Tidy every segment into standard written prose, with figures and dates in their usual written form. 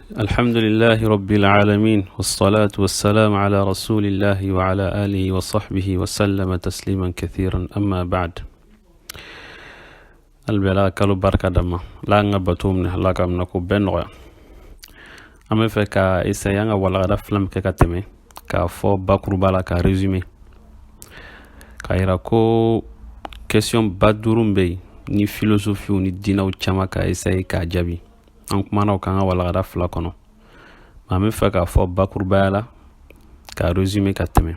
الحمد لله رب العالمين والصلاة والسلام على رسول الله وعلى آله وصحبه وسلم تسليما كثيرا أما بعد البلاء كالو بركة دما لا نبتوم لا كم نكو بنغا أما فكا إسيانا ولا غدا فلم كتمي كفو بكرو بالا كريزومي كايراكو question badurum be ni philosophie ni dina o chama ka essayer ka jabi an kuma na kan wala gada fla kono ma me fa ka fo bakurba la ka resumer ka teme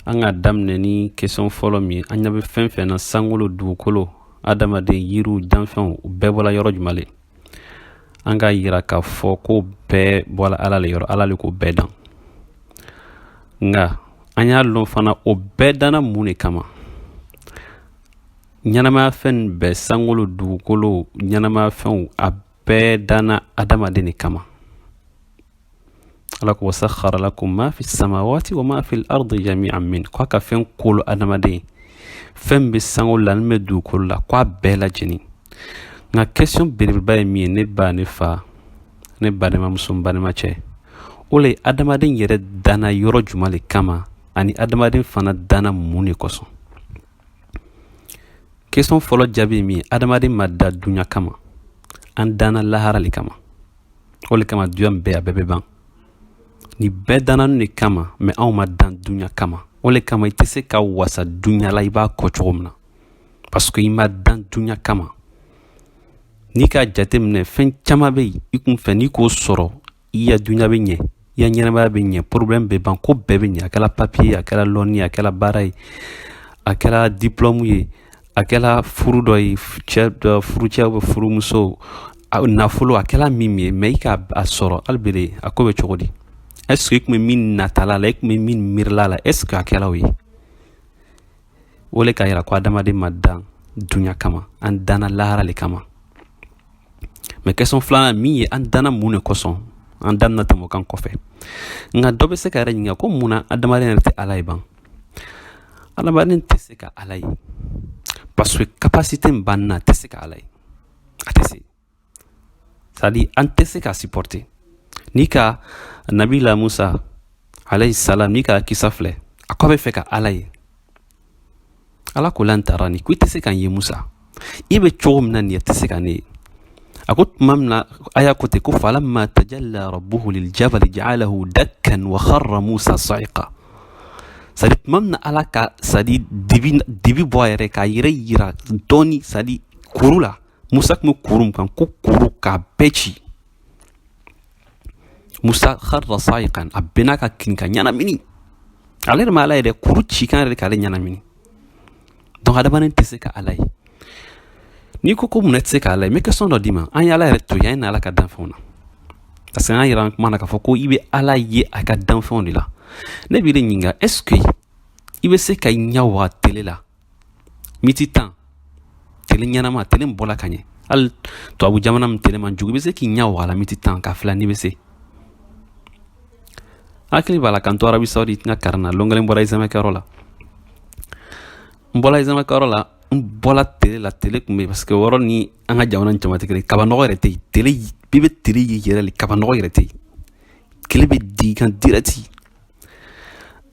an adam ne ni question follow mi an yabe fen na sangolo du kolo adama de yiru danfen be wala yoro jumale an ga yira ka fo ko be wala ala le yoro ala le ko bedan nga anya lo fana o bedana mune kama nyanama fen be sangolo dugukolo nyanama fen a bɛɛ dana adamaden de kama ala ko wasakhara lakum ma fi samawati wa ma fi al-ardi jami'an min ko ka fen kolo adamaden fen be sangolo la me dugukolo la ko a bɛɛ la jeni nga question belebeleba ye min ne ba ne fa ne ba ne ma muso ba ne ma cɛ o le adamaden yɛrɛ dana yɔrɔ juma le kama ani adamaden fana dana mun de kosɔn question fɔlɔ jaabi min adamaden ma da dunya kama an dana lahara le kama o le kama dunya bɛɛ a bɛɛ bɛ ban ni bɛɛ dana ne kama mɛ anw ma dan dunya kama o le kama i tɛ se ka wasa dunya la i b'a kɔ cogo min na parce que i ma dan dunya kama n'i ka jate minɛ fɛn caman bɛ yen i kun fɛ n'i k'o sɔrɔ i ya dunya bɛ ɲɛ i ya ɲɛnamaya bɛ ɲɛ problème bɛ ban ko bɛɛ bɛ ɲɛ a kɛra papier a kɛra lɔnni a kɛra baara ye a kɛra diplôme ye a kɛla furu dɔ ye furucɛ bɛ furumuso nafolo a kɛla min ye mais i ka a sɔrɔ albere a ko bɛ cogo di est ce que i kun bɛ min natala la i kun bɛ min miirila la est ce que a kɛla o ye o le ka yira ko adamaden ma dan dunya kama an dana lahara le kama mais question filanan min ye an dana mun de kosɔn an da bɛna tɛmɛ o kan kɔfɛ nka dɔ bɛ se ka yɛrɛ ɲininka ko mun na adamaden yɛrɛ tɛ ala ye ban adamaden tɛ se ka ala ye parce que capacité banna tɛ se ka ala ye a tɛ se c'est à dire an tɛ se ka supporter ni ka nabila musa alayhi salam ni ka kisa filɛ a ko a bɛ fɛ ka ala ye ala ko lan tarani ko i tɛ se ka n ye musa i bɛ cogo min na nin ye tɛ se ka ne ye a ko tuma min na aya ko ten ko falamma tajalla rabbuhu liljabali ja'alahu dakkan wa kharra musa sa'iqa sadi tuma min na ala ka sadi dibi bɔ a yɛrɛ k'a yɛrɛ yira dɔɔni sadi kuru la musa tun bɛ kuru min kan ko kuru k'a bɛɛ ci musa kharra sa'iqan a bɛnna ka kirin ka ɲanamini ale yɛrɛ ma ala ye dɛ kuru ci kan yɛrɛ k'ale ɲanamini donc adamaden tɛ se ka ala ye n'i ko ko mun tɛ se ka ala ye mais question dɔ d'i ma an ye ala yɛrɛ to yen an ye ala ka danfɛnw na parce que an yɛrɛ an kuma na k'a fɔ ko i bɛ ala ye a ka danfɛnw de la ne b'i de ɲininka est ce que i bɛ se ka i ɲɛ waga tele la miti 10 tele ɲɛnama tele min bɔla ka ɲɛ hali tubabu jamana min tele man jugu i bɛ se k'i ɲɛ waga la miti 10 k'a filɛ n'i bɛ se hakili b'a la kan to arabi saoudite n ka karan na lɔn kelen bɔra izamɛkɛyɔrɔ la n bɔla izamɛkɛyɔrɔ la n bɔla tele la tele kun bɛ parce que wɔrɔ ni an ka jamana caman tɛ kelen kabanɔgɔ yɛrɛ tɛ yen tele bɛɛ bɛ tele ye yɛrɛ le kabanɔgɔ yɛrɛ tɛ yen kele bɛ di kan direct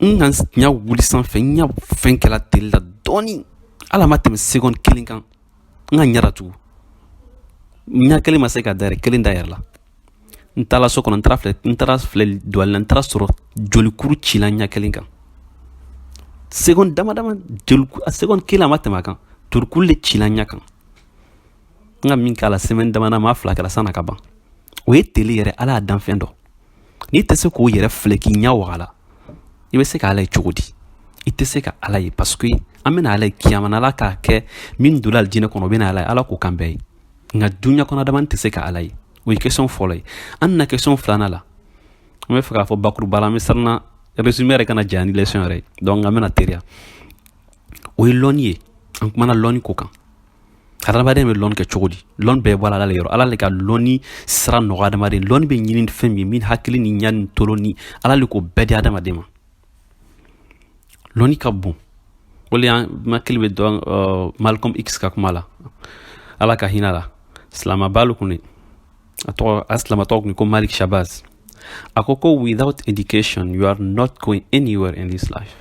n ka ɲa wuli sanfɛ n ɲa fɛn kɛla tele la dɔɔni ala ma tɛmɛ seconde kelen kan n ka ɲa datugu ɲa kelen ma se ka da yɛrɛ kelen da yɛrɛ la n taara so kɔnɔ n taara filɛ duwali la n taara sɔrɔ jolikuru cila ɲa kelen kan seconde dama dama seconde kelen a ma tɛmɛ a kan jolikuru le cila ɲa kan n ka min k'a la semaine dama dama maa fila kɛra sanna ka ban o ye tele yɛrɛ ala y'a dan fɛn dɔ n'i tɛ se k'o yɛrɛ filɛ k'i ɲa waga la i bɛ se ka ala ye cogo di i tɛ se ka ala ye parce que an bɛna ala ye kiyama ala k'a kɛ min donna alijinɛ kɔnɔ o bɛna ala ye ala k'o kan bɛɛ ye nka dunya kɔnɔ adamaden tɛ se ka ala ye o ye question fɔlɔ ye an na question filanan la an bɛ fɛ k'a fɔ bakuruba la an bɛ sarana résumé yɛrɛ kana janya ni leçon yɛrɛ ye donc an bɛna teriya o ye lɔnni ye an kumana lɔnni ko kan adamaden bɛ lɔnni kɛ cogo di lɔnni bɛɛ bɔra ala le yɔrɔ ala le ka lɔnni sira nɔgɔ adamaden lɔnni bɛ ɲini ni fɛn min ye min hakili ni ɲa ni tolo ni ala le k'o bɛɛ di adamaden ma lɔnni ka bon o le an hakili bɛ dɔn Malcolm X ka kuma la ala ka hinɛ la silamɛba lu kun Aslama talk ni ko Malik Shabazz. Akoko, without education, you are not going anywhere in this life.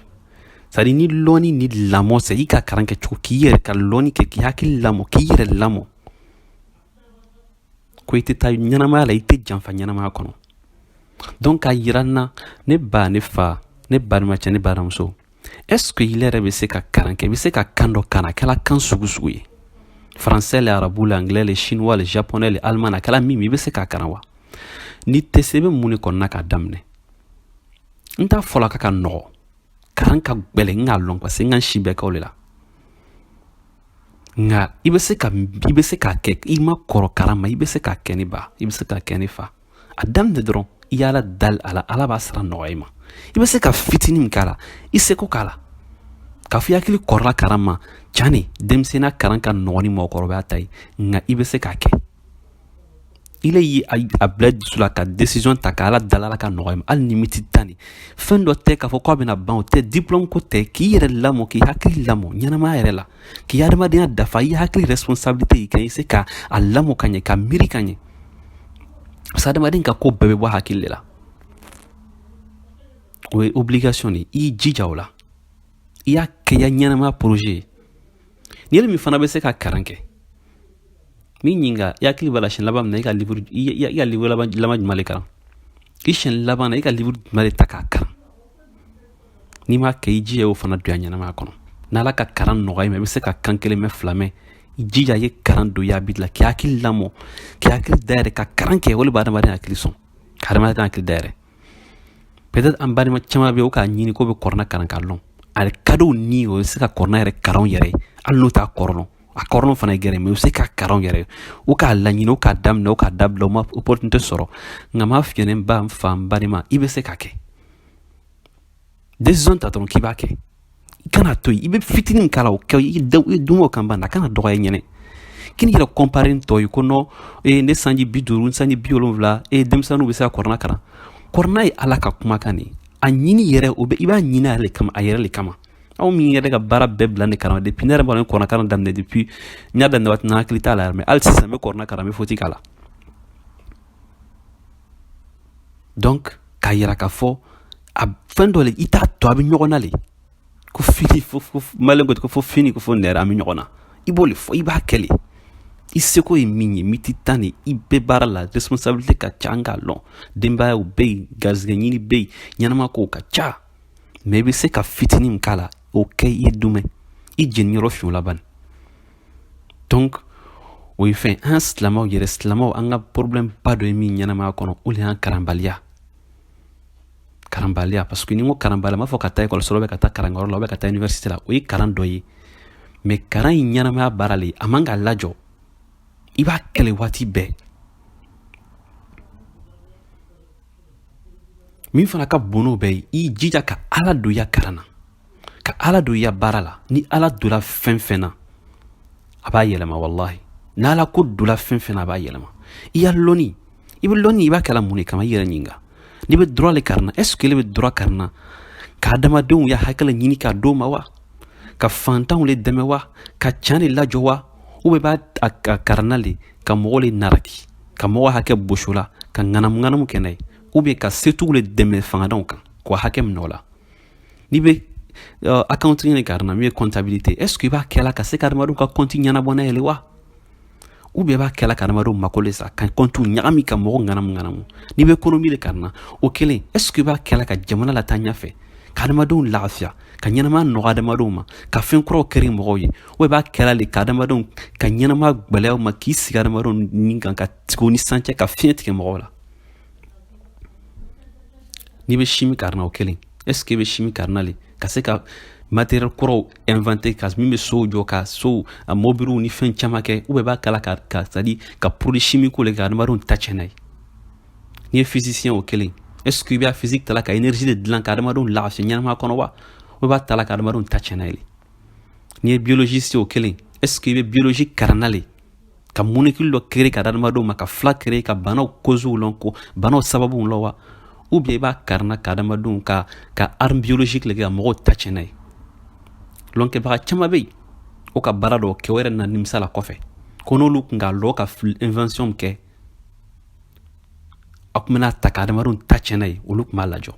Sadi ni loni ni lamo se ika karanke chuko kiyere ka loni ke kiyaki lamo kiyere lamo. Ko ite ta nyanama la ite janfa nyanama kono. Donc a yirana ne ba ne fa ne ba ma chane ba ramso. Est-ce que il est se ka karanke be se ka kando kana kala kan sugu sugu ye. Français, le arabe, l'anglais, le chinois, le japonais, le allemand, na kala mimi be se ka karanwa. Ni tesebe muni konna ka damne. Nta fola ka no. Karanka gbele nga long kwa sengan shibe ka olela. Nga ibe se ka kek ima koro karama ibe se ka keni ba ibe se ka keni fa. Adam de dron yala dal ala basra noima. Ibe se ka fitini mkala iseko kala. Ka fi yakili korla karama chani demsena karanka noni mo koro ba tai nga ibe se ka ke. Ile yi a bled sula ka décision ta kala dalala ka noima al nimiti tani. Fendo te ka fo ko bena ban te diplôme ko te ki yere lamo ki hakili lamo nyana ma yere la ki yarma dia dafa yi hakili responsabilité yi kan se ka alamo kanye ka miri kanye sadama din ka ko bebe wa hakili la o obligation ni i jijawla ya ke ya nyana ma projet ni le mi fana be se ka karanke mi nyinga ya kili bala shin labam na ka livre ya livre lama jumale karam kishin labana ya ka livre jumale takaka ni ma ke ji o fana do nyana ma kono na la ka karan no ga me se ka kankele me flame jija ye karan do ya bidla ki akil lamo ki akil dare ka karan ke wol bada mari akil son karama ta akil dare peut-être am bari ma chama be o ka nyini ko be korna karan kallon al kado ni o se ka korna yere karon yere alno ta korno a korno fana gere me o se ka karon yere o ka la nyino ka dam no ka dablo ma opportunité soro ngama fiene ba fam bari ma ibe se ka ke décision ta ton ki ba ke kana to ibe fitinin kala o ke dumo kamba na kana doga nyene kini gira comparing to ko no ne sanji biduru sanji biolon vla demsanu be sa korna kara korna yi alaka kuma kani a nyini yere o be iba nyina ale kama ayere le kama aw mi yere ga bara bebla ne kara de pinere ba korna kara damne depuis nyada ne watna klita la mais al sisa me korna kara me foti kala donc kayira ka fo a fendole ita to abi nyogonale ko fini fo malengo ko fo fini ko fo nera ami nyogona ibole fo iba kele iseko e minyi mititani ibe bara la responsabilité ka changa long demba u be gazganyini be nyanama ko ka cha maybe se ka fitini mkala okay yedume i jeniro laban donc oui fait un slamo yere slamo anga problème pas de mi nyanama kono uli an karambalia parce que ni ngo karambala ma fo kata école solo be kata karangoro lo be kata université la oui karandoyi mais karan nyanama barali amanga lajo iba kele wati be min fana ka bono be i jija ka ala do ya karana ka ala do ya barala ni ala do la fenfena aba yelema wallahi na ala ko do la fenfena aba yelema iya loni ibe loni iba kala muni kama yere nyinga ni be droit le karna est-ce que le be droit karna ka dama don ya hakala nyini ka do ma wa ka fantan le deme wa ka chane la jowa ou be ba karnali ka mogole naraki ka mo hake boshula ka nganam kenay ou be ka setu le deme fanga donc ko hake mnola ni be accounting le karna mi comptabilité est-ce que ba kala ka se karma do ka konti nyana bona ele wa ou be ba kala karma do makole sa kan kontu nyami ka mo nganam ni be économie le karna o kele est-ce que ba kala ka jamana la tanya fe karma do lafia ka nyama no adama do ma ka fen kro keri mo yi we ba kala le kadama do ka nyama gbale ma ki sigara ma do ninga ka tiko sanche ka fiet ke mo la ni be chimi karna o kele est-ce que be chimi karna le ka se ka matériel kro inventé ka mi me sojo ka so a mobiru ni fen chama ke ou ba kala ka sadi ka produit chimique le kadama do tachenay ni physicien o kele est-ce que bien physique tala ka énergie de dilan kadama do la se nyama kono wa we ba tala kadama do tachenay ni biologiste o kele est-ce que be biologie karnale ka molécule do créer kadama do maka fla créer ka bano kozu lonko bano sababu lo wa ou bien ba karna kadama do ka arme biologique le ga mo tachenay lonke ba chama be o ka barado ke were na nimsala kofe kono lu nga lo ka invention ke a kun bɛna ta ka adamadenw ta tiɲɛna ye olu kun b'a lajɔ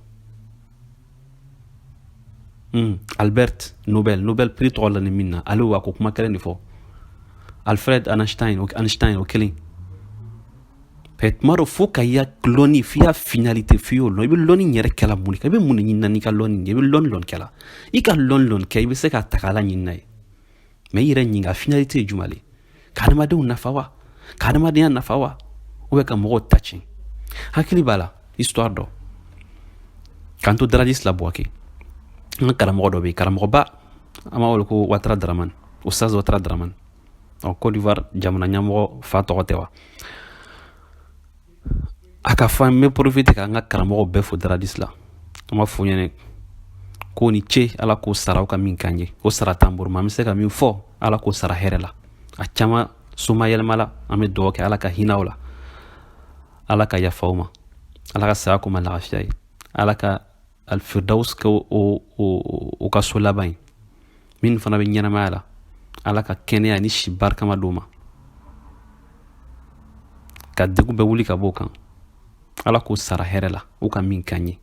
Albert Nobel prix tɔgɔ la ni min na ale wa ko kuma kelen de fɔ Alfred Einstein o kelen tuma dɔ fo ka ya lɔnni f'i ya finalité f'i y'o lɔn i bɛ lɔnni yɛrɛ kɛla mun kan i bɛ mun de ɲinina n'i ka lɔnni ye i bɛ lɔnni kɛla i ka lɔnni kɛ i bɛ se ka ta k'ala ɲinina ye mais i yɛrɛ ɲininka finalité ye jumɛn ye ka adamadenw nafa wa ka adamadenya nafa wa ou bien ka mɔgɔw ta tiɲɛ hakili b'a la histoire dɔ k'an to Daradis Labuwake n ka karamɔgɔ dɔ bɛ yen karamɔgɔba an b'a wele ko Ouattara Dramane Ustaz Ouattara Dramane Côte d'Ivoire jamana ɲɛmɔgɔ fa tɔgɔ tɛ wa a ka fɔ n bɛ profiter ka n ka karamɔgɔ bɛɛ fo Daradis la an b'a fɔ ɲɛnɛ ko ni ce ala k'o sara o ka min k'an ye o sara t'an bolo an bɛ se ka min fɔ ala k'o sara hɛrɛ la a caman soma yɛlɛma la an bɛ dugawu kɛ ala ka hinɛ o la ala ka yafa o ma ala ka saya k'o ma lafiya ye ala ka alfirdaus kɛ o ka so laban ye min fana bɛ ɲɛnamaya la ala ka kɛnɛya ni si barikama d'o ma ka degun bɛɛ wuli ka bɔ o kan ala k'o sara hɛrɛ la o ka min k'an ye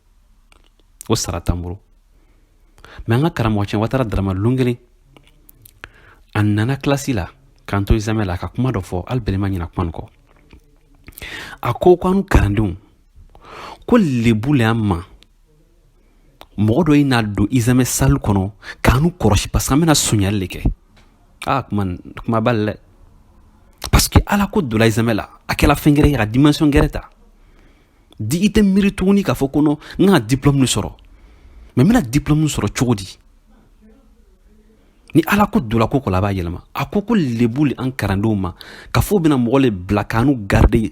o sara t'an bolo mais an ka karamɔgɔ cɛn Ouattara Dramane lon kelen a nana kilasi la k'an to examen la a ka kuma dɔ fɔ hali bɛlɛ ma ɲina kuma nin kɔ a ko k'an kalandenw ko lebu le an ma mɔgɔ dɔ n'a don examen salle kɔnɔ k'an kɔrɔsi parce que an bɛna sonyali de kɛ kuma b'ale dɛ parce que ala ko donna examen la a kɛla fɛn gɛrɛ ye ka dimension gɛrɛ ta di i tɛ miiri tuguni k'a fɔ ko non n ka diplôme sɔrɔ mais n bɛna diplôme sɔrɔ cogo di ni ala ko donna ko la a b'a yɛlɛma a ko lebu le an kalandenw ma k'a fɔ o bɛna mɔgɔ le bila k'an garder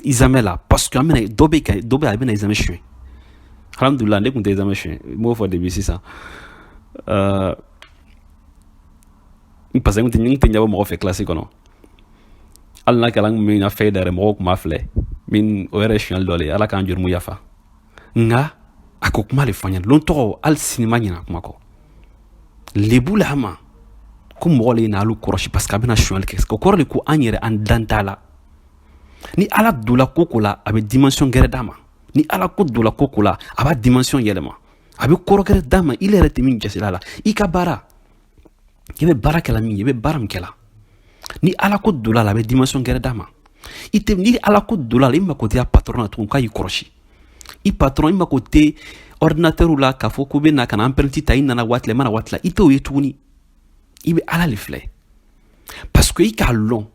examen la parce que an bɛna dɔ bɛ a bɛna examen suɲɛ alhamdulillah ne tun tɛ examen suɲɛ n b'o fɔ depuis sisan parce que n tɛ ɲɛbɔ mɔgɔ fɛ classe kɔnɔ hali n'a kɛra n min na fɛn yɛrɛ mɔgɔw tun b'a filɛ min o yɛrɛ suɲɛli dɔ le ala k'an jolimu yafa nka a ko kuma le fɔ n ɲɛna lon tɔgɔ hali sini ma ɲina kuma kɔ lebu la ma ko mɔgɔ le n'a kɔrɔsi parce que a bɛna suɲɛli kɛ o kɔrɔ de ko an yɛrɛ an dan t'a la ni ala donna ko la a bɛ dimension gɛrɛ d'a ma ni ala ko donna ko la a b'a dimension yɛlɛma a bɛ kɔrɔ gɛrɛ d'a ma il yɛrɛ tɛ min jasira la i ka baara i bɛ baara kɛla min ye i bɛ baara min kɛla ni ala ko donna la a bɛ dimension gɛrɛ d'a ma ni ala ko donna la i mako tɛ a patron na tugun k'a y'i kɔrɔsi i patron i mako tɛ ordinateur la k'a fɔ ko bɛ na ka na empreinte ta i nana waati la i mana waati la i t'o ye tuguni i bɛ ala le filɛ parce que i k'a lɔn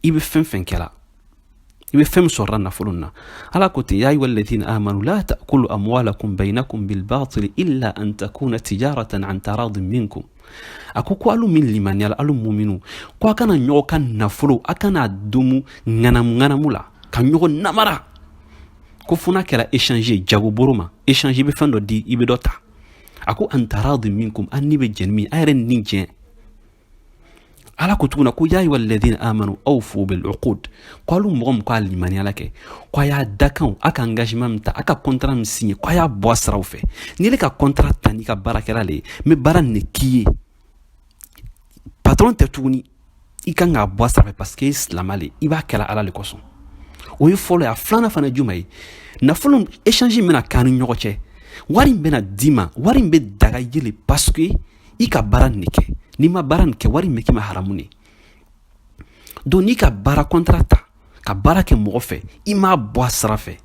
i bɛ fɛn fɛn kɛla i bɛ fɛn min sɔrɔla nafolo na ala ko ten ya ayyuha alladhina amanu la ta'kulu amwalakum bainakum bil batil illa an takuna tijaratan an taradin minkum a ko alu min limaniyala alu muminu ko a kana ɲɔgɔn ka nafolo a kana domu ŋanamu la ka ɲɔgɔn namara ko fo n'a kɛra échanger jago boro ma échanger i bɛ fɛn dɔ di i bɛ dɔ ta a ko an taradin minkum an ni bɛ jɛni min a yɛrɛ ni jɛn ala ko tuguna ko ya ayyuha alladhina amanu awfu bil uqud ko alu mɔgɔ min ko a limaniyala kɛ ko a y'a dakan a ka engagement min ta a ka contrat min signé ko a y'a bɔ a siraw fɛ n'i le ka contrat ta n'i ka baarakɛla le ye n bɛ baara nin de k'i ye patron tɛ tuguni i kan k'a bɔ a sira fɛ parce que i ye silamɛ le i b'a kɛla ala le kosɔn o ye fɔlɔ ye a filanan fana ye jumɛn ye nafolo échange bɛna k'an ni ɲɔgɔn cɛ wari in bɛna d'i ma wari in bɛ daga yɛlɛ parce que i ka baara nin de kɛ n'i ma baara nin kɛ wari in bɛ k'i ma haramu de donc n'i ka baara contrat ta ka baara kɛ mɔgɔ fɛ i m'a bɔ a sira fɛ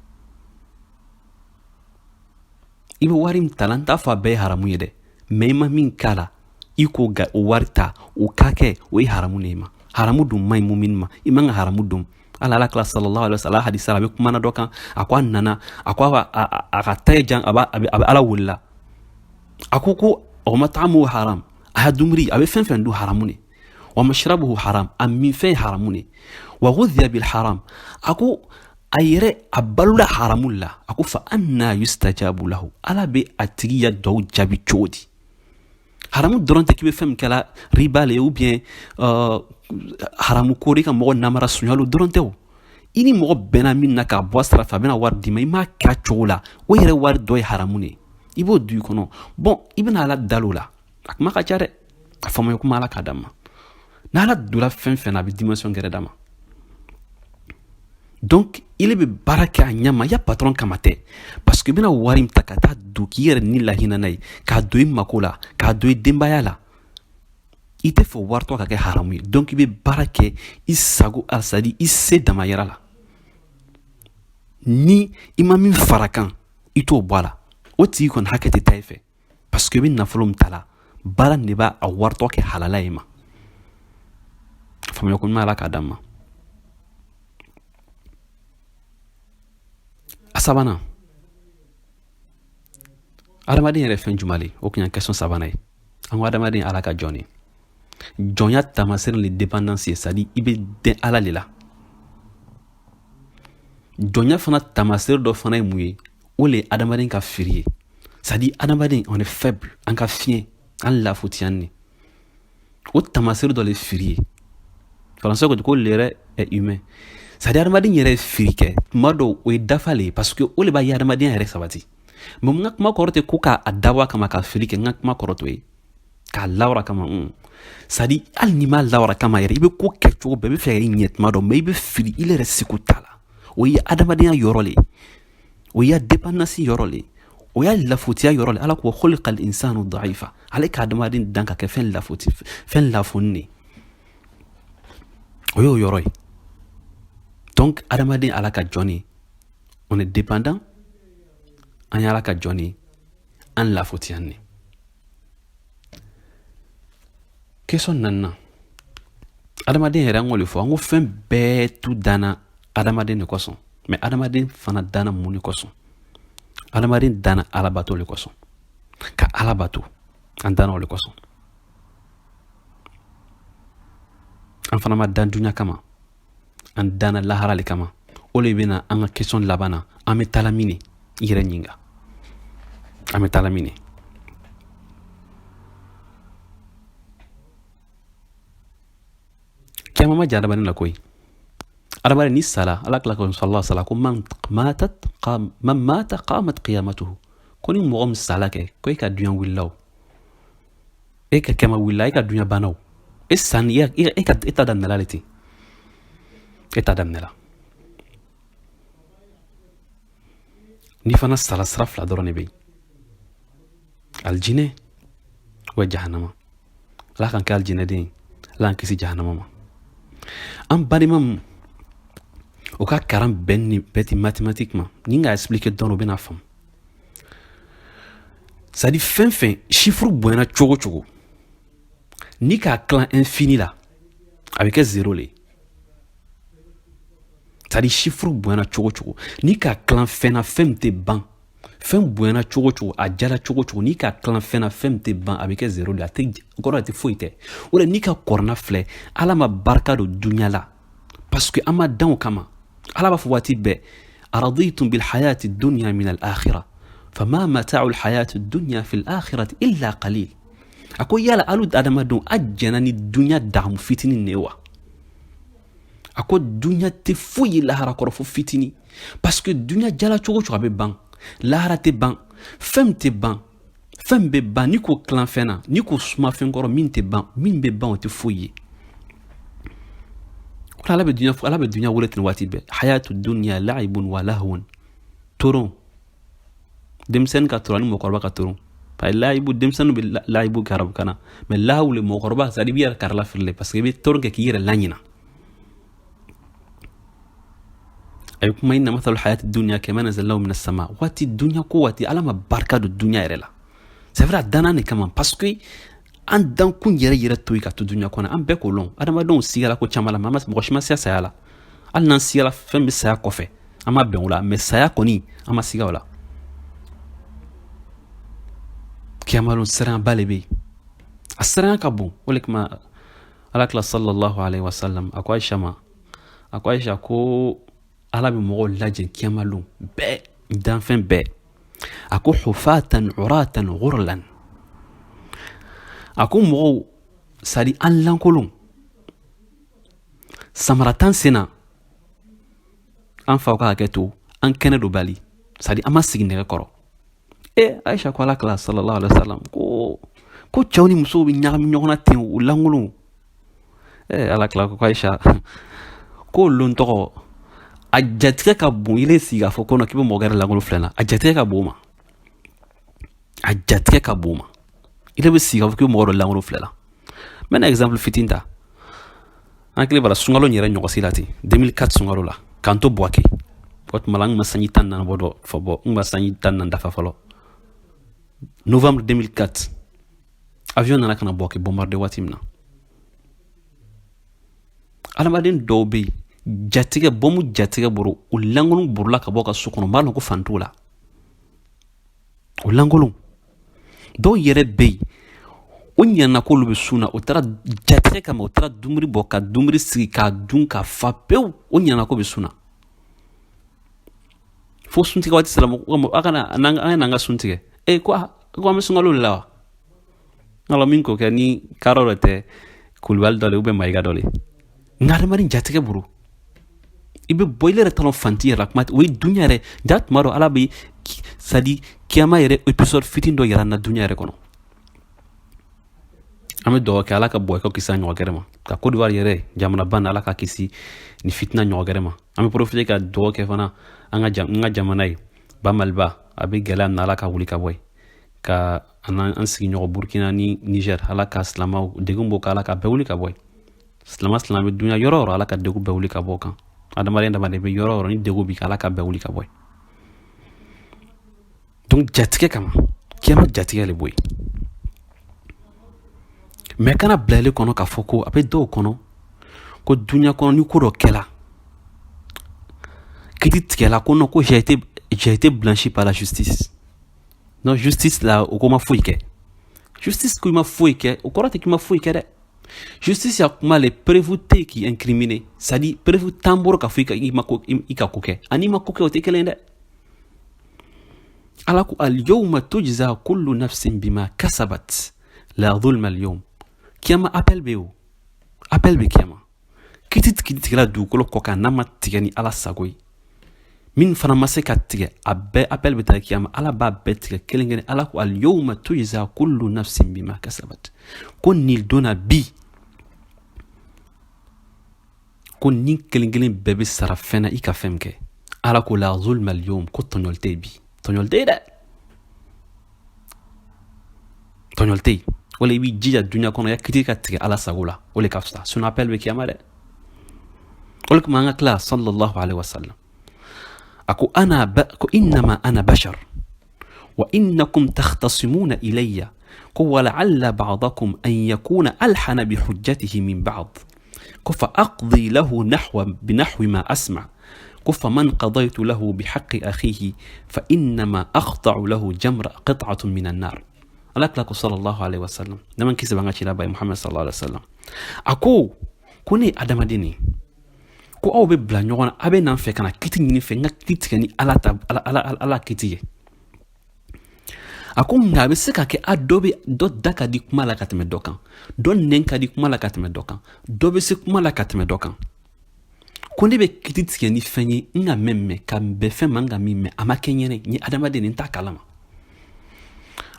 i bɛ wari min ta la n t'a fɔ a bɛɛ ye haramu ye dɛ mais i ma min k'a la i k'o o wari ta o ka kɛ o ye haramu de ye ma haramu dun man ɲi mumini ma i man ka haramu dun ala kila sallallahu alaihi wasallam hadisa a bɛ kumana dɔ kan a ko a nana a ko a ka ta ye jan a bɛ ala wulila a ko o ma ta'amu haram a y'a dumuni a bɛ fɛn fɛn dun haramu de wa mashrabuhu haram a min fɛn haramu de wa ghudhiya bil haram a ko a yɛrɛ a balola haramu la a ko fa anna yustajabu lahu ala bɛ a tigi ya dɔw jaabi cogo di haramu dɔrɔn tɛ k'i bɛ fɛn min kɛla riba le ou bien haramu ko de ka mɔgɔ namara suɲalo dɔrɔn tɛ o i ni mɔgɔ bɛnna min na k'a bɔ a sira fɛ a bɛna wari d'i ma i m'a kɛ a cogo la o yɛrɛ wari dɔ ye haramu de i b'o du i kɔnɔ bon i bɛna ala dal'o la a kuma ka ca dɛ a faamuya kuma ala k'a d'a ma n'ala donna fɛn fɛn na a bɛ dimension gɛrɛ d'a ma donc ile bɛ baara kɛ a ɲama ya patron kama tɛ parce que bɛna wari min ta ka taa don k'i yɛrɛ ni lahinɛ n'a ye k'a don i mako la k'a don i denbaya la i tɛ fɛ waritɔ ka kɛ haramu ye donc i bɛ baara kɛ i sago c'est-à-dire i se damayira la ni i ma min fara kan i t'o bɔ a la o tigi kɔni hakɛ tɛ taa i fɛ parce que i bɛ nafolo min ta la baara de b'a waritɔ kɛ halala ye ma faamuya ko ɲuman ala k'a d'an ma a sabanan adamaden yɛrɛ fɛn jumɛn le o kun ye question sabanan ye an ko adamaden ala ka jɔn ye jɔnya taamasere le dépendance ye c'est-à-dire i bɛ dɛn ala le la jɔnya fana taamasere dɔ fana ye mun ye o le ye adamaden ka firi ye c'est-à-dire adamaden on est faible an ka fiɲɛ an lafotiyan ne o taamasere dɔ le ye firi ye français ko ko le est humain c'est-à-dire adamaden yɛrɛ ye firi kɛ tuma dɔw o ye dafa le ye parce que o le b'a ye adamadenya yɛrɛ sabati mais n ka kuma kɔrɔ tɛ ko k'a dabɔ a kama ka firi kɛ n ka kuma kɔrɔ t'o ye k'a lawura kama c'est-à-dire hali n'i m'a lawura kama yɛrɛ i bɛ ko kɛ cogo bɛɛ i bɛ fɛ k'i ɲɛ tuma dɔ mais i bɛ firi i yɛrɛ seko t'a la o ye adamadenya yɔrɔ le ye o y'a dépendance yɔrɔ le ye o y'a lafotiya yɔrɔ le ala ko khuliqal insanu da'ifa ale ka adamaden dan ka kɛ fɛn lafonni de o y'o yɔrɔ ye donc adamaden ala ka jɔn ye on est dépendant an ye ala ka jɔn ye an lafotiyan ne question naaninan adamaden yɛrɛ an k'o le fɔ an ko fɛn bɛɛ tu danna adamaden de kosɔn mais adamaden fana danna mun de kosɔn adamaden danna alabato le kosɔn ka alabato an danna o le kosɔn an fana ma dan duɲa kama an danna lahara le kama o le bɛna an ka question laban na an bɛ taala min i yɛrɛ ɲininka an bɛ taala min kiyama ma jɛ adamaden la koyi adamaden ni sala ala tila ka sallallahu sala ko man mata qamat qiyamatuhu ko ni mɔgɔ min sala kɛ ko e ka duɲa wulila o e ka kɛma wulila e ka duɲa banna o e sanni e t'a daminɛla le ten e t'a daminɛla ni fana sala sira fila dɔrɔn de bɛ yen alijinɛ wa jahanama ala k'an kɛ alijinɛden ye ala k'an kisi jahanama ma an balima min o ka karan bɛɛ ti mathématiquement ni n ka expliquer dɔrɔn o bɛna faamu c'est à dire fɛn fɛn chiffre bonyana cogo cogo ni k'a tilan infini la a bɛ kɛ zéro le c'est à dire chiffre bonyana cogo cogo ni k'a tilan fɛn na fɛn min tɛ ban fɛn bonyana cogo cogo a jala cogo cogo ni k'a tilan fɛn na fɛn min tɛ ban a bɛ kɛ zéro le a tɛ kɔrɔ a tɛ foyi tɛ o la ni ka kɔrɔna filɛ ala ma barika don duɲa la parce que an ma dan o kama ala b'a fɔ waati bɛɛ araditum bilhayati dunya min al-akhirah fama mata'u al-hayati dunya fi al-akhirati illa qalil a ko yala alu adamadenw a jɛna ni duɲa dagamu fitinin de wa a ko duɲa tɛ foyi ye lahara kɔrɔ fo fitini parce que duɲa jala cogo cogo a bɛ ban lahara tɛ ban fɛn min tɛ ban fɛn bɛ ban ni ko tilan fɛn na ni ko suma fɛn kɔrɔ min tɛ ban min bɛ ban o tɛ foyi ye ala bɛ duɲa wele ten waati bɛɛ hayatu dunya la'ibun wa lahwun toron denmisɛnnin ka toron ani mɔgɔkɔrɔba ka toron parce que la'ibu denmisɛnninw bɛ la'ibu kɛ arabukan na mais lahwu le mɔgɔkɔrɔba c'est à dire i b'i yɛrɛ kari la fili le parce que i bɛ toron kɛ k'i yɛrɛ laɲina a ye kuma inna mathalu hayati dunya kama nazalahu min as-sama waati dunya ko waati ala ma barika don dunya yɛrɛ la c'est vrai a danna ne kama parce que an dan kun yɛrɛ to yen ka to duɲa kɔnɔ an bɛɛ k'o lɔn adamadenw sigala ko caman la mɔgɔ si ma siya saya la hali n'an sigala fɛn bɛ saya kɔfɛ an ma bɛn o la mais saya kɔni an ma siga o la kiyamalon siranyanba le bɛ yen a siranya ka bon o de kama alakila sallallahu alaihi wasallam a ko ayisa ko ala bɛ mɔgɔw lajɛ kiyamalon bɛɛ danfɛn bɛɛ a ko hufatan uratan ghurlan a ko mɔgɔw sadi an lankolon samara tan senna an faw ka hakɛ to an kɛnɛ do bali sadi an ma sigi nɛgɛ kɔrɔ ayisa ko alakila sallallahu alaihi wasallam ko cɛw ni musow bɛ ɲagami ɲɔgɔn na ten o lankolon alakila ko ayisa ko lon tɔgɔ a jatigɛ ka bon ile sigi k'a fɔ ko k'i bɛ mɔgɔ yɛrɛ lankolon filɛ na a jatigɛ ka bon ma a jatigɛ ka bon ma ile bɛ sigi k'a fɔ k'i bɛ mɔgɔ dɔ lankolon filɛ la n bɛ na exemple fitinin ta an hakili b'a la sunkalo in yɛrɛ ɲɔgɔnsi la ten 2004 sunkalo la k'an to Buwake o tuma la n kun ma sanji 14 bɔ dɔ fɔ bɔ n kun ma sanji 14 dafa fɔlɔ novembre 2004 avion nana ka na Buwake bombarder waati min na adamaden dɔw bɛ yen jatigɛ bɔmu jatigɛ bɔrɔ o lankolon borila ka bɔ ka so kɔnɔ n b'a dɔn ko fan t'o la o lankolon dɔw yɛrɛ bɛ yen o ɲana k'olu bɛ sun na o taara jatigɛ kama o taara dumuni bɔ ka dumuni sigi k'a dun ka fa pewu o ɲana k'o bɛ sun na fo suntigɛ waati sera a kana an y'an ka sun tigɛ ko an bɛ sunkalo de la wa nka min ko kɛ ni kaarɔ dɔ tɛ kulubali dɔ le ou bien mayiga dɔ le nka adamaden jatigɛ bolo i bɛ bɔ ile yɛrɛ t'a dɔn fanti yɛrɛ la kuma o ye duɲa yɛrɛ ja tuma dɔ ala bɛ sadi kiyama yɛrɛ episode fitinin dɔ yɛrɛ an na duɲa yɛrɛ kɔnɔ an bɛ dugawu kɛ ala ka bɔ i ka kisi a ɲɔgɔn gɛrɛ ma ka Côte d'Ivoire yɛrɛ jamana ban ala ka kisi ni fitina ɲɔgɔn gɛrɛ ma an bɛ profiter ka dugawu kɛ fana an ka jamana ye ba Maliba a bɛ gɛlɛya min na ala ka wuli ka bɔ yen ka an sigiɲɔgɔn Burkina ni Niger ala ka silamaw degun b'o kan ala ka bɛɛ wuli ka bɔ yen silama bɛ duɲa yɔrɔ o yɔrɔ ala ka degun bɛɛ wuli ka bɔ o kan adamaden bɛ yɔrɔ o yɔrɔ ni degun b'i kan ala ka bɛɛ wuli ka bɔ yen donc jatigɛ kama kiyama jatigɛ le bɔ yen mais kana bila ile kɔnɔ k'a fɔ ko a bɛ dɔw kɔnɔ ko duɲa kɔnɔ ni ko dɔ kɛla kiti tigɛla ko non ko j'ai été blanchi par la justice non justice la o ko ma foyi kɛ justice ko i ma foyi kɛ o kɔrɔ tɛ k'i ma foyi kɛ dɛ justice ya kuma le preuve tɛ k'i incriminer c'est à dire preuve t'an bolo k'a fɔ i ka ko kɛ ani ma ko kɛ o tɛ kelen dɛ ala ko al yawma tujza kullu nafsin bima kasabat la dhulma al yawm kiyama appel bɛ o appel bɛ kiyama kiti tigɛla dugukolo kɔ kan n'a ma tigɛ ni ala sago ye min fana ma se ka tigɛ a bɛɛ appel bɛ taa kiyama ala b'a bɛɛ tigɛ kelen kelen ala ko al yawma tujza kullu nafsin bima kasabat ko nin donna bi ko nin kelen kelen bɛɛ bɛ sara fɛn na i ka fɛn kɛ ala ko la zulma al yawm ko tɔɲɔli tɛ bi tɔɲɔli tɛ dɛ tɔɲɔli tɛ wala i b'i jija duɲa kɔnɔ ya kiti ka tigɛ ala sago la o le ka fisa sinon appel bɛ kiyama dɛ o le kama an ka tila sallallahu alaihi wasallam ako innama ana bashar wa innakum takhtasimuna ilayya ko wala'alla ba'dakum an yakuna alhana bi hujjatihi min ba'd ko fa aqdi lahu binahwi ma asma ko faman qadaytu lahu bihaqqi akhihi fa innama aqta'u lahu jamra qit'atun min an-nar ala kila ko sallallahu alaihi wasallam naman kisi banga cila bay Muhammad sallallahu alaihi wasallam ako ko ne adamaden ne ko aw bɛ bila ɲɔgɔn na a bɛ nan fɛ kana kiti ɲini fɛ n ka kiti tigɛ ni ala kiti ye a ko nka a bɛ se ka kɛ a dɔ da ka di kuma la ka tɛmɛ dɔ kan dɔ nɛn ka di kuma la ka tɛmɛ dɔ kan dɔ bɛ se kuma la ka tɛmɛ dɔ kan ko ne bɛ kiti tigɛ ni fɛn ye n ka mɛn ka bɛn fɛn ma n ka min mɛn a ma kɛ ɲɛnɛ n ye adamaden n t'a kalama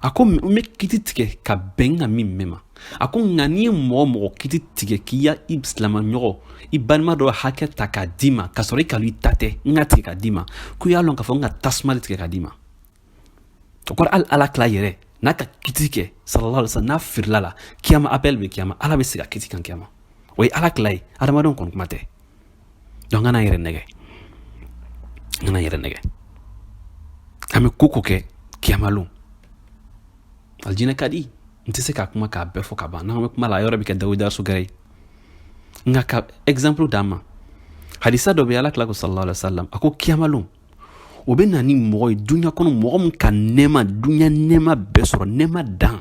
a ko n bɛ kiti tigɛ ka bɛn n ka min mɛn ma a ko nka n'i ye mɔgɔ kiti tigɛ k'i ya i silamaɲɔgɔn i balima dɔ hakɛ ta k'a d'i ma k'a sɔrɔ i ka i ta tɛ n ka tigɛ k'a d'i ma ko i y'a lɔn k'a fɔ n ka tasuma de tigɛ k'a d'i ma o kɔrɔ hali ala tila yɛrɛ n'a ka kiti kɛ sallallahu alaihi wasallam n'a firila la kiyama appel bɛ kiyama ala bɛ se ka kiti kan kiyama o ye ala tila ye adamadenw kɔni kuma tɛ donc an n'an yɛrɛ nɛgɛ an n'an yɛrɛ nɛgɛ an bɛ ko kɛ kiyama lon aljinɛ ka di n tɛ se ka kuma k'a bɛɛ fɔ ka ban n'an bɛ kuma la a yɔrɔ bɛ kɛ dawuda sugɛrɛ ye nka ka exemple d'a ma hadisa dɔ bɛ ala tila ko sallallahu alaihi wasallam a ko kiyama lon o bɛ na ni mɔgɔ ye duɲa kɔnɔ mɔgɔ min ka nɛɛma duɲa nɛɛma bɛɛ sɔrɔ nɛɛma dan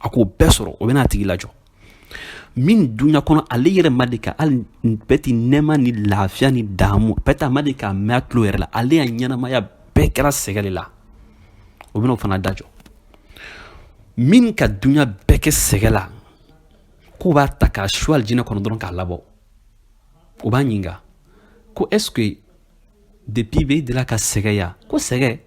a k'o bɛɛ sɔrɔ o bɛ n'a tigi lajɔ min duɲa kɔnɔ ale yɛrɛ ma de ka hali bɛɛ ti nɛɛma ni lafiya ni damu bɛɛ ta ma de ka mɛn a tulo yɛrɛ la ale ya ɲɛnamaya bɛɛ kɛra sɛgɛ de la o bɛ n'o fana dajɔ min ka duɲa bɛɛ kɛ sɛgɛ la k'o b'a ta k'a su alijinɛ kɔnɔ dɔrɔn k'a labɔ o b'a ɲininka ko est ce que depuis bɛ delila ka sɛgɛ ya ko sɛgɛ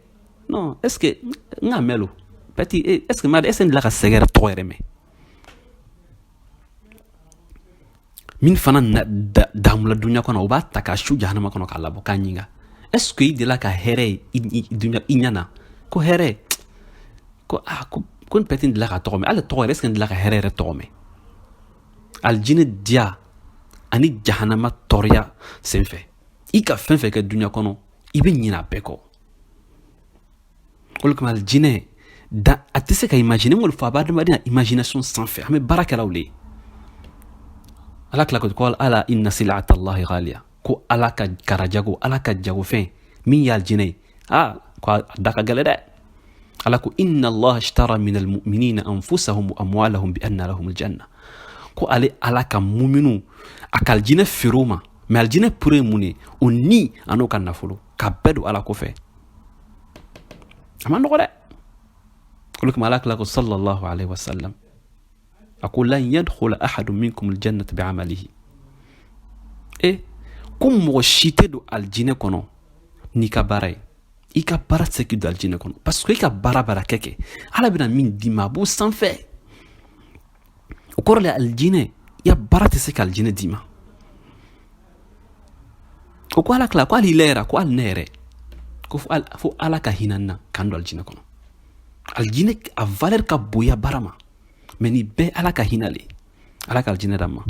non est ce que n k'a mɛn lo peut-être est ce que n delila ka sɛgɛ yɛrɛ tɔgɔ yɛrɛ mɛn min fana damula dunya kono o b'a ta k'a su jahanama kono k'a labɔ k'a ɲininga est ce que i delila ka hɛrɛ dunya i ɲana ko hɛrɛ ko n pɛti delila ka tɔgɔ mɛn hali tɔgɔ yɛrɛ est ce que n delila ka hɛrɛ yɛrɛ tɔgɔ mɛn alijinɛ diya ani jahanama tɔɔrɔya senfɛ i ka fɛn fɛn kɛ dunya kɔnɔ i bɛ ɲinɛ a bɛɛ kɔ o de kama alijinɛ a tɛ se ka imaginer m'olu fɔ a b'a adamadenya imagination sanfɛ an bɛ baara kɛlaw le ye ala tila ko ala inna silata allahi ghaliya ko ala ka karajago ala ka jagofɛn min ye alijinɛ ye ko a da ka gɛlɛ dɛ ala ko inna allaha ishtara min almu'minina anfusahum wa amwalahum bi anna lahum aljanna ko ale ala ka muminu a ka alijinɛ feere o ma mais alijinɛ pure ye mun ye o ni a n'o ka nafolo ka bɛɛ don ala kɔfɛ a ma nɔgɔ dɛ o de kama ala tila ko sallallahu alaihi wasallam أقول لن يدخل أحد منكم الجنة بعمله كم مغشيته دو الجنة كنو نيكا باراي إيكا بارا سكي دو الجنة كنو بس إيكا بارا كيكي على بنا من ديما بو سنفي وكور الجنة يا بارا تسكي الجنة ديما وكو على كلا كو على ليرا كو على نيري كو فو على كهينانا كان دو الجنة كنو الجنة أفالر كبويا بارما mais ni bɛɛ ala ka hinɛ le ala ka alijinɛ d'a ma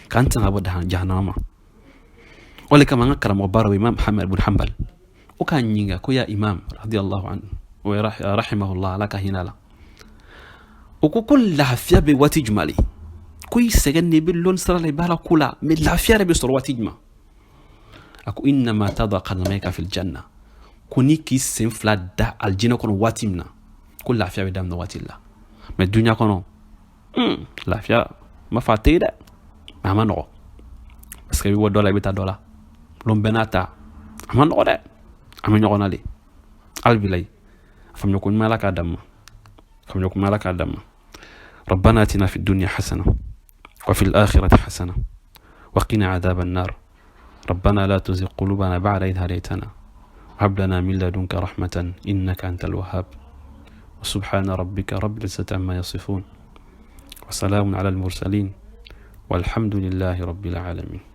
k'an tanga bɔ jahanama ma o de kama an ka karamɔgɔ baaraw imam Ahmad ibn Hanbal o k'a ɲininka ko ya imam radiyallahu anhu o rahimahullah ala ka hinɛ la o ko lafiya bɛ waati jumɛn le ko i sɛgɛn de bɛ lɔnni sira la i b'a la ko la mais lafiya yɛrɛ bɛ sɔrɔ waati jumɛn a ko innama tada qadamayka fil janna ko ni k'i sen fila da alijinɛ kɔnɔ waati min na ko lafiya bɛ daminɛ waati la mais dunya kɔnɔ lafiya ma fa tɛ dɛ mais a ma nɔgɔ parce que i bɛ bɔ dɔ la i bɛ taa dɔ la lon bɛɛ n'a ta a ma nɔgɔ dɛ an bɛ ɲɔgɔn na le hali bi layi faamuya ko ɲuman ala k'a d'an ma ربنا آتنا في الدنيا حسنة وفي الآخرة حسنة وقنا عذاب النار ربنا لا تزغ قلوبنا بعد إذ هديتنا وهب لنا من لدنك رحمة إنك أنت الوهاب وسبحان ربك رب العزة عما يصفون وسلام على المرسلين والحمد لله رب العالمين